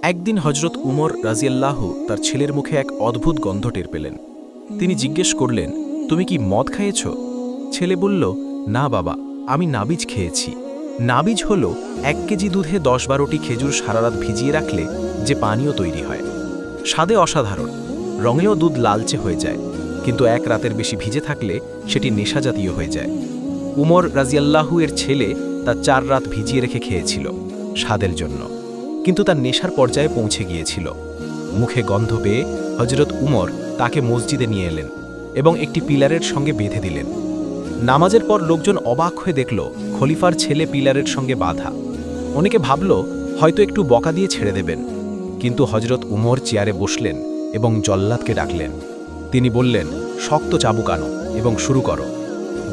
একদিন হজরত উমর রাজিয়াল্লাহু তার ছেলের মুখে এক অদ্ভুত গন্ধ টের পেলেন। তিনি জিজ্ঞেস করলেন, তুমি কি মদ খাইয়েছ? ছেলে বলল, না বাবা, আমি নাবিজ খেয়েছি। নাবিজ হল 1 কেজি দুধে 10-12টি খেজুর সারারাত ভিজিয়ে রাখলে যে পানীয় তৈরি হয়। স্বাদে অসাধারণ, রঙেও দুধ লালচে হয়ে যায়, কিন্তু 1 রাতের বেশি ভিজে থাকলে সেটি নেশাজাতীয় হয়ে যায়। উমর রাজিয়াল্লাহু এর ছেলে তা 4 রাত ভিজিয়ে রেখে খেয়েছিল স্বাদের জন্য, কিন্তু তার নেশার পর্যায়ে পৌঁছে গিয়েছিল। মুখে গন্ধ পেয়ে হজরত উমর তাকে মসজিদে নিয়ে এলেন এবং একটি পিলারের সঙ্গে বেঁধে দিলেন। নামাজের পর লোকজন অবাক হয়ে দেখল খলিফার ছেলে পিলারের সঙ্গে বাঁধা। অনেকে ভাবল হয়তো একটু বকা দিয়ে ছেড়ে দেবেন, কিন্তু হজরত উমর চেয়ারে বসলেন এবং জল্লাদকে ডাকলেন। তিনি বললেন, শক্ত চাবুক আনো এবং শুরু করো।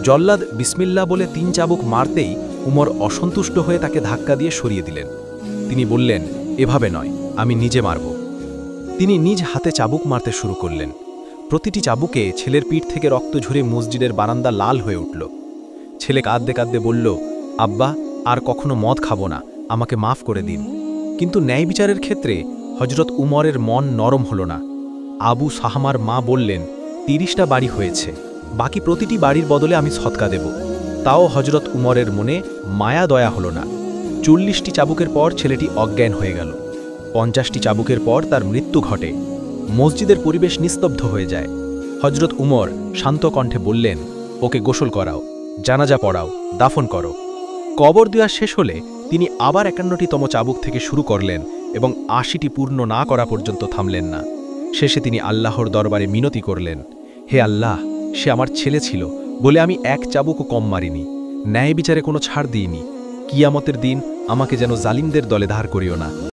জল্লাদ বিসমিল্লাহ বলে 3 চাবুক মারতেই উমর অসন্তুষ্ট হয়ে তাকে ধাক্কা দিয়ে সরিয়ে দিলেন। তিনি বললেন, এভাবে নয়, আমি নিজে মারব। তিনি নিজ হাতে চাবুক মারতে শুরু করলেন। প্রতিটি চাবুকে ছেলের পিঠ থেকে রক্ত ঝরে মসজিদের বারান্দা লাল হয়ে উঠল। ছেলে কাঁদতে কাঁদতে বলল, আব্বা, আর কখনো মদ খাবো না, আমাকে মাফ করে দিন। কিন্তু ন্যায় বিচারের ক্ষেত্রে হজরত উমরের মন নরম হল না। আবু সাহামার মা বললেন, 30টা বাড়ি হয়েছে, বাকি প্রতিটি বাড়ির বদলে আমি সদকা দেব। তাও হজরত উমরের মনে মায়া দয়া হল না। 40টি চাবুকের পর ছেলেটি অজ্ঞান হয়ে গেল। 50টি চাবুকের পর তার মৃত্যু ঘটে। মসজিদের পরিবেশ নিস্তব্ধ হয়ে যায়। হজরত উমর শান্ত কণ্ঠে বললেন, ওকে গোসল করাও, জানাজা পড়াও, দাফন করো। কবর দেওয়া শেষ হলে তিনি আবার 51তম চাবুক থেকে শুরু করলেন এবং 80টি পূর্ণ না করা পর্যন্ত থামলেন না। শেষে তিনি আল্লাহর দরবারে মিনতি করলেন, হে আল্লাহ, সে আমার ছেলে ছিল বলে আমি 1 চাবুকও কম মারিনি, ন্যায় বিচারে কোনো ছাড় দিইনি। কিয়ামতের দিন আমাকে যেন জালিমদের দলে ধার করিও না।